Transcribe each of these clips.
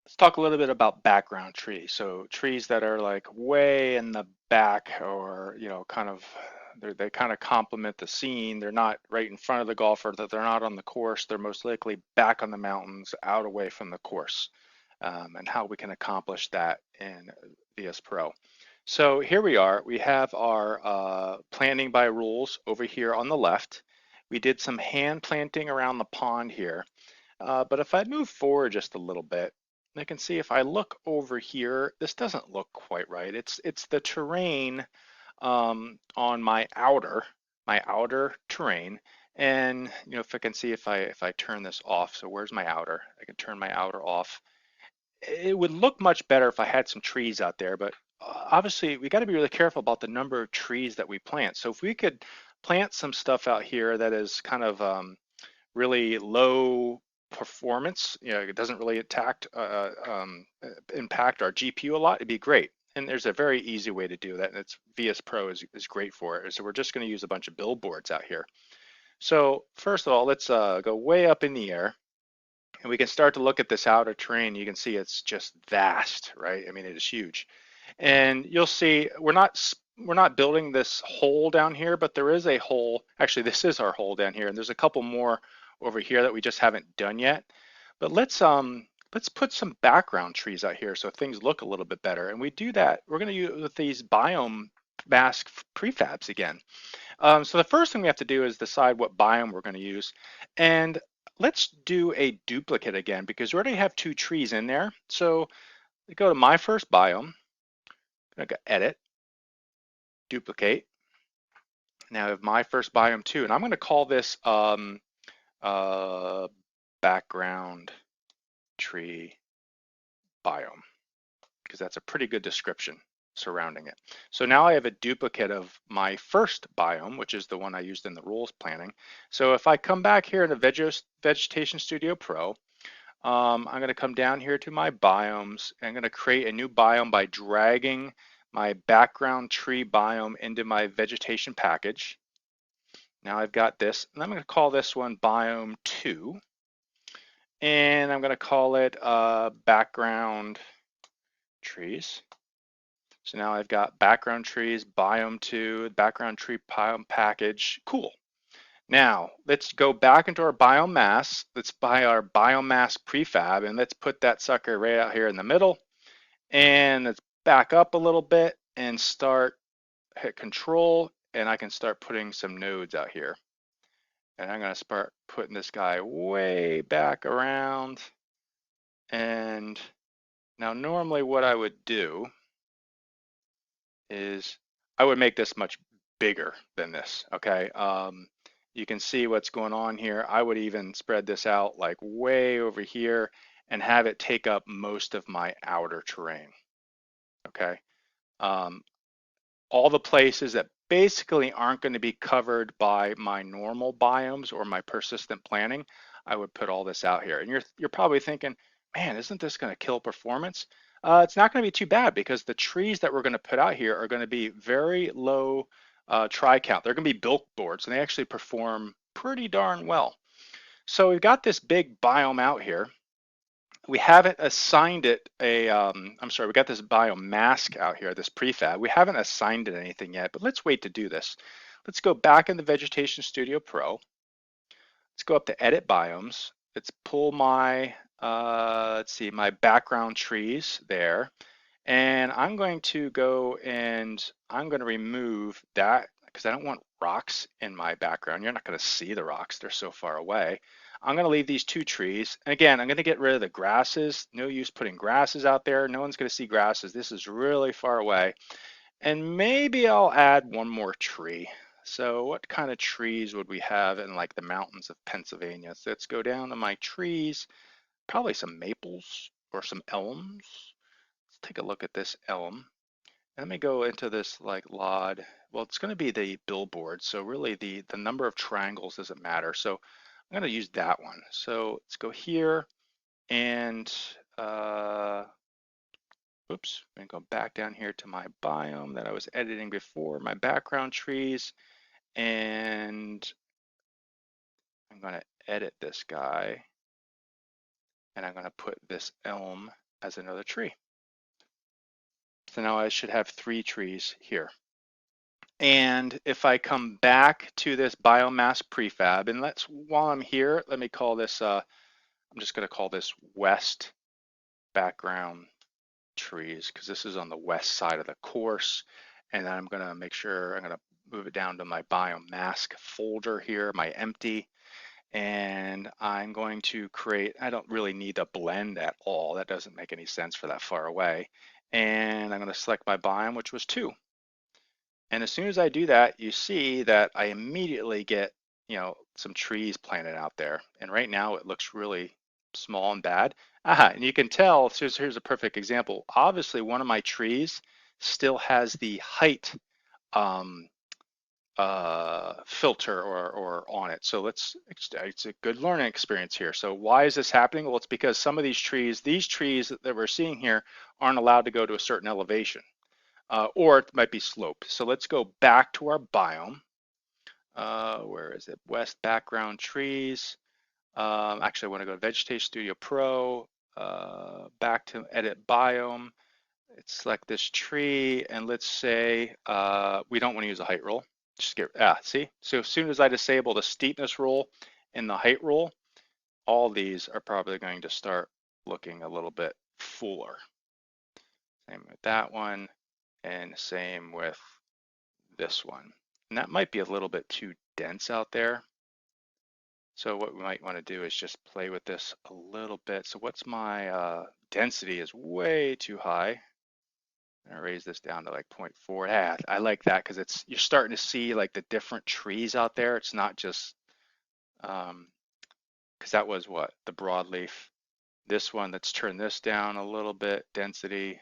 Let's talk a little bit about background trees. So trees that are like way in the back, or kind of they kind of complement the scene. They're not right in front of the golfer, that they're not on the course. They're most likely back on the mountains, out away from the course, and how we can accomplish that in VSPro. So here we are. We have our planting by rules over here on the left. We did some hand planting around the pond here. But if I move forward just a little bit, I can see if I look over here, this doesn't look quite right. It's the terrain on my outer terrain, and if I can see if I turn this off. So where's my outer? I can turn my outer off. It would look much better if I had some trees out there, but obviously we got to be really careful about the number of trees that we plant. So if we could plant some stuff out here that is kind of really low performance, it doesn't really impact our GPU a lot, it'd be great. And there's a very easy way to do that, and it's VSPro is great for it. So we're just going to use a bunch of billboards out here. So first of all, let's go way up in the air, and we can start to look at this outer terrain. You can see it's just vast, right? I mean, it is huge. And you'll see we're not building this hole down here, but there is a hole. Actually, this is our hole down here, and there's a couple more over here that we just haven't done yet. But let's put some background trees out here so things look a little bit better. And we do that. We're going to use with these biome mask prefabs again. So the first thing we have to do is decide what biome we're going to use. And let's do a duplicate again, because we already have two trees in there. So go to my first biome. I go edit, duplicate. Now I have my first biome too, and I'm going to call this uh, background tree biome, because that's a pretty good description surrounding it. So now I have a duplicate of my first biome, which is the one I used in the rules planning. So if I come back here in the Vegetation Studio Pro, I'm going to come down here to my biomes. I'm going to create a new biome by dragging my background tree biome into my vegetation package. Now I've got this, and I'm going to call this one biome 2, and I'm going to call it background trees. So now I've got background trees, biome 2, background tree biome package. Cool. Now let's go back into our biomass. Let's buy our biomass prefab, and let's put that sucker right out here in the middle. And let's back up a little bit and hit control, and I can start putting some nodes out here. And I'm going to start putting this guy way back around. And now normally what I would do is I would make this much bigger than this, okay? You can see what's going on here. I would even spread this out like way over here and have it take up most of my outer terrain, okay? All the places that basically aren't going to be covered by my normal biomes or my persistent planning, I would put all this out here. And you're probably thinking, man, isn't this going to kill performance? It's not going to be too bad, because the trees that we're going to put out here are going to be very low tri count. They're going to be billboards, and they actually perform pretty darn well. So we've got this big biome out here. We haven't assigned it I'm sorry, we got this biome mask out here, this prefab. We haven't assigned it anything yet, but let's wait to do this. Let's go back in the Vegetation Studio Pro. Let's go up to Edit Biomes. Let's pull my, let's see, my background trees there. And I'm going to go and I'm going to remove that, because I don't want rocks in my background. You're not going to see the rocks, they're so far away. I'm going to leave these two trees. And again, I'm going to get rid of the grasses. No use putting grasses out there. No one's going to see grasses. This is really far away. And maybe I'll add one more tree. So what kind of trees would we have in like the mountains of Pennsylvania? So let's go down to my trees, probably some maples or some elms. Let's take a look at this elm. And let me go into this like LOD. Well, it's going to be the billboard. So really the number of triangles doesn't matter. So I'm going to use that one. So let's go here and oops, I'm going to go back down here to my biome that I was editing before, my background trees, and I'm going to edit this guy, and I'm going to put this elm as another tree. So now I should have 3 trees here. And if I come back to this biomass prefab, and while I'm here, let me call this, I'm just going to call this west background trees, because this is on the west side of the course. And then I'm going to make sure I'm going to move it down to my biomask folder here, my empty. And I'm going to create, I don't really need a blend at all. That doesn't make any sense for that far away. And I'm going to select my biome, which was 2. And as soon as I do that, you see that I immediately get, some trees planted out there. And right now it looks really small and bad. And you can tell, here's a perfect example. Obviously, one of my trees still has the height um, filter or on it. So it's a good learning experience here. So why is this happening? Well, it's because some of these trees that we're seeing here aren't allowed to go to a certain elevation. Or it might be sloped. So let's go back to our biome. Where is it? West background trees. Actually, I want to go to Vegetation Studio Pro, back to edit biome. Let's select this tree, and let's say we don't want to use a height rule. Just see? So as soon as I disable the steepness rule and the height rule, all these are probably going to start looking a little bit fuller. Same with that one. And same with this one. And that might be a little bit too dense out there. So what we might want to do is just play with this a little bit. So what's my density is way too high. I'm gonna raise this down to like 0.4. Yeah, I like that because you're starting to see like the different trees out there. It's not just because that was what the broadleaf. This one, let's turn this down a little bit. Density.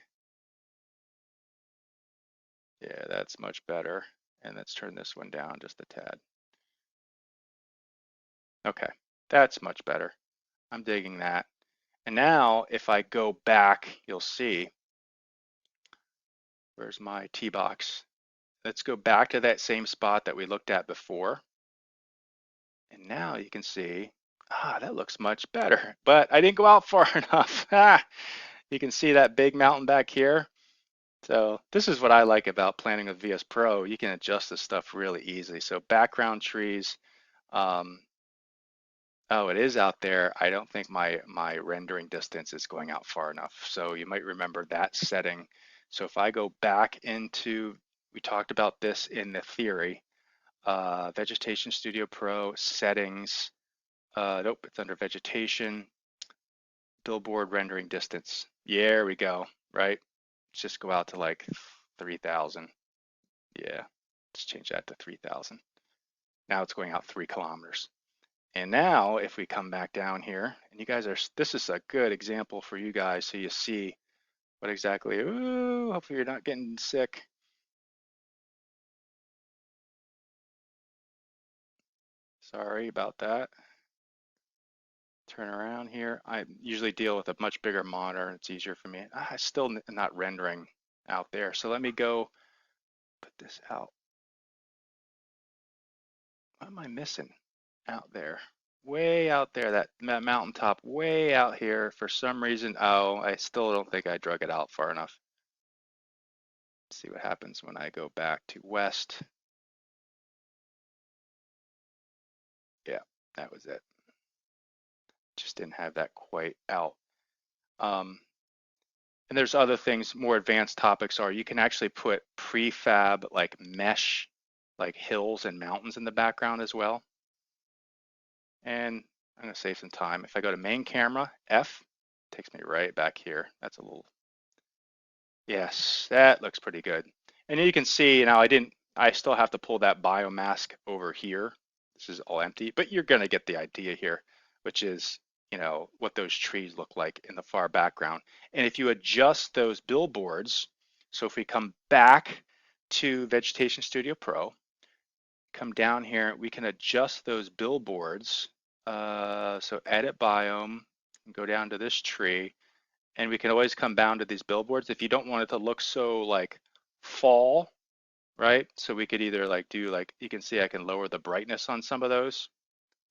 Yeah, that's much better. And let's turn this one down just a tad. Okay, that's much better. I'm digging that. And now if I go back, you'll see, where's my tee box? Let's go back to that same spot that we looked at before. And now you can see, that looks much better, but I didn't go out far enough. You can see that big mountain back here. So this is what I like about planning with VSPro. You can adjust this stuff really easily. So background trees, oh, it is out there. I don't think my rendering distance is going out far enough. So you might remember that setting. So if I go back into, we talked about this in the theory, Vegetation Studio Pro settings. Nope, it's under vegetation, billboard rendering distance. Yeah, there we go, right? Let's just go out to like 3,000. Yeah, let's change that to 3,000. Now it's going out 3 kilometers. And now if we come back down here, and you guys this is a good example for you guys so you see what exactly, ooh, hopefully you're not getting sick. Sorry about that. Turn around here. I usually deal with a much bigger monitor and it's easier for me. I still am not rendering out there. So let me go put this out. What am I missing out there? Way out there, that mountaintop way out here for some reason. Oh, I still don't think I drug it out far enough. Let's see what happens when I go back to west. Yeah, that was it. Just didn't have that quite out. And there's other things, more advanced topics are you can actually put prefab like mesh, like hills and mountains in the background as well. And I'm gonna save some time. If I go to main camera, F, takes me right back here. That's a little, yes, that looks pretty good. And you can see now I still have to pull that biomask over here. This is all empty, but you're gonna get the idea here, which is, what those trees look like in the far background. And if you adjust those billboards, so if we come back to Vegetation Studio Pro, come down here, we can adjust those billboards. So edit biome, and go down to this tree, and we can always come down to these billboards if you don't want it to look so like fall, right? So we could either like do like, you can see I can lower the brightness on some of those,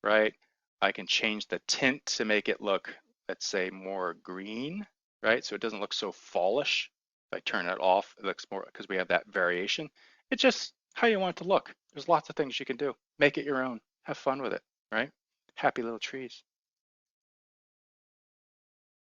right? I can change the tint to make it look, let's say, more green. right? So it doesn't look so fallish. If I turn it off, it looks more, because we have that variation. It's just how you want it to look. There's lots of things you can do. Make it your own. Have fun with it, right? Happy little trees.